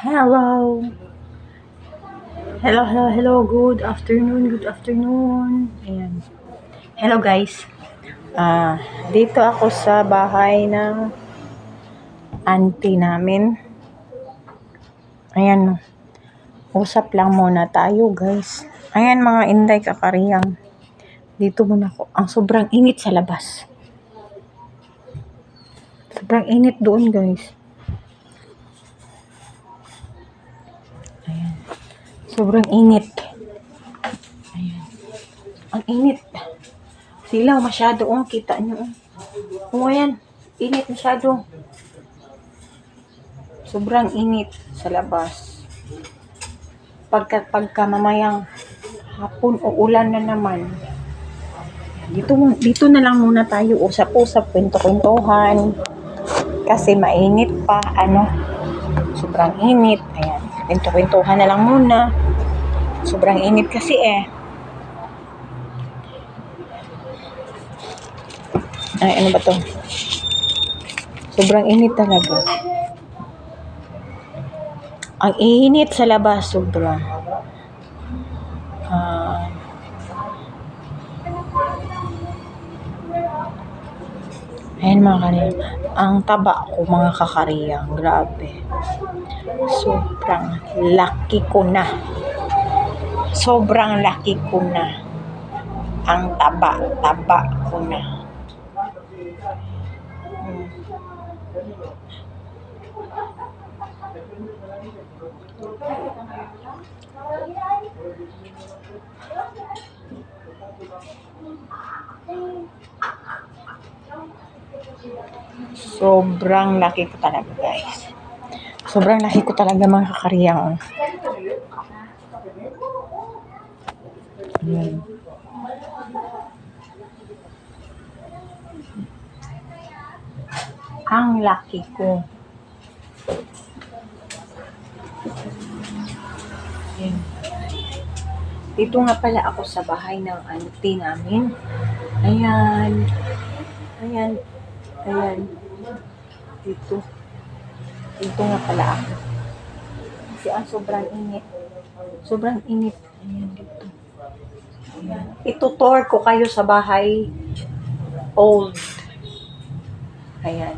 Hello. Hello. Good afternoon. Ayan. Hello guys. Dito ako sa bahay ng auntie namin. Ayan. Usap lang muna tayo guys. Ayan mga inday kakariyang. Dito muna ako. Ang sobrang init sa labas. Sobrang init doon guys. Ayan. Sobrang init. Ayan. Ang init. Silaw masyado. Kita nyo. Ayan. Init masyado. Sobrang init sa labas. Pagka mamayang hapon o ulan na naman. Dito na lang muna tayo usap-usap, kwento-kwentuhan. Kasi mainit pa, sobrang init. Ayan, kwento-kwentuhan na lang muna. Sobrang init kasi Ay, ano ba to? Sobrang init talaga. Ang init sa labas, sobrang. Ayan mga kariyang. Ang taba ko mga kakariyang. Grabe. Sobrang laki ko na. Sobrang laki ko na. Ang taba ko na. Sobrang laki ko talaga guys. Sobrang laki ko talaga mga kakariyang. Ayan. Ang laki ko. Ayan. Dito nga pala ako sa bahay ng auntie namin. Ayan. Dito nga pala ako. Kasi ang sobrang init. Sobrang init. Ayan, dito. Ayan. Itutour ko kayo sa bahay old. Ayan.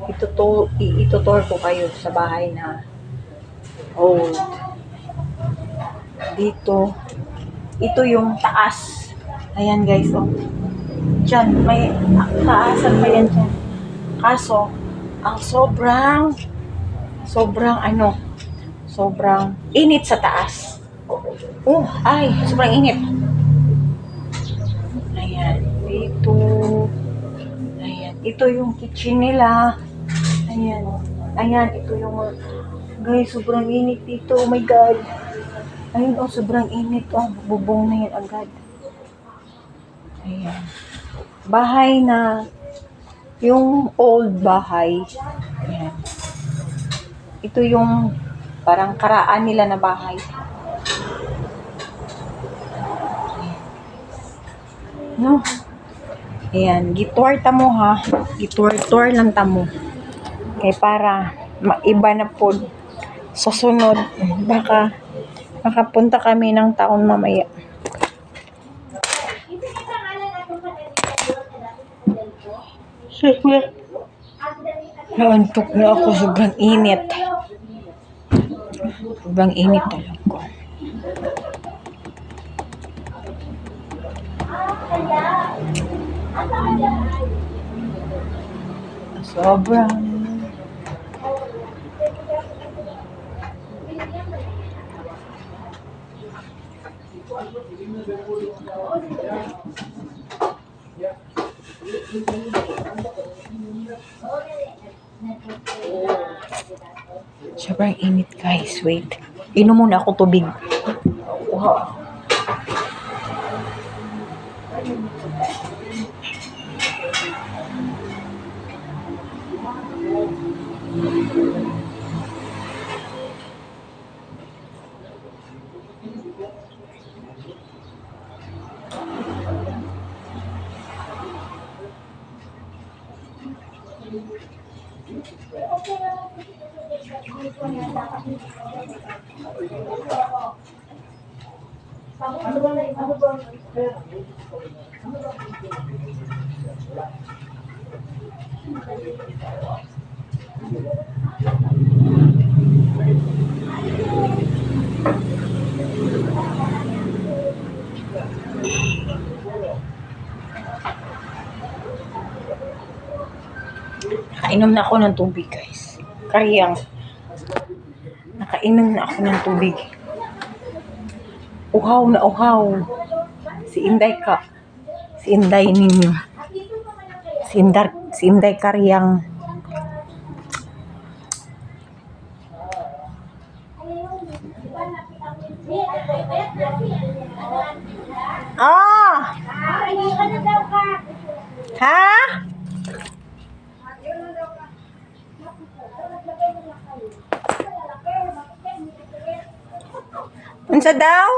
Itutour ko kayo sa bahay na old. Dito. Ito yung taas. Ayan guys, Diyan, may taasan pa yan dyan. Kaso, ang sobrang init sa taas. Sobrang init. Ayan, dito. Ayan, ito yung kitchen nila. Ayan, ito yung, guys, sobrang init dito. Oh my God. Ayun, sobrang init. Bubong na yan agad. Ayan. Bahay na, yung old bahay. Ayan. Ito yung parang karaan nila na bahay. No? Ayan. Gitour tamo ha. Gitour lang tamo. Kaya para maiba na po sa sunod. Baka makapunta kami ng taon mamaya. Sige. Naantok na ako. Sobrang init. Sobrang init talaga. Sobrang. Sobrang init guys. Wait. Inom muna ako tubig. Nakainom na ako ng tubig, guys. Kariyang. Nakainom na ako ng tubig. Uhaw na uhaw. Si Inday ka. Si Inday ninyo. Si Inday Kariyang. Oh! Ha? Unsa daw?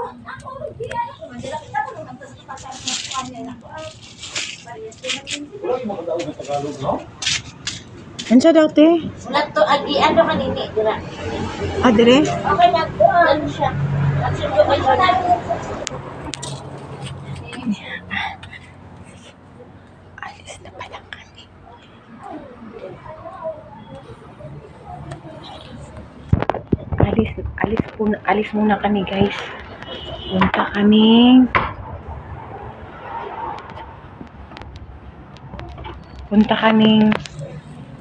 Unsa daw te? Wala to agi ano kanini dira. Ah, dire? Okay na ano siya. Nagsundo kay siya. Alis na pala kami. Alis muna kami, guys.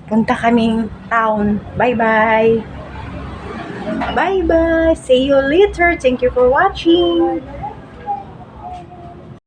Punta kaming town. Bye-bye. Bye-bye. See you later. Thank you for watching.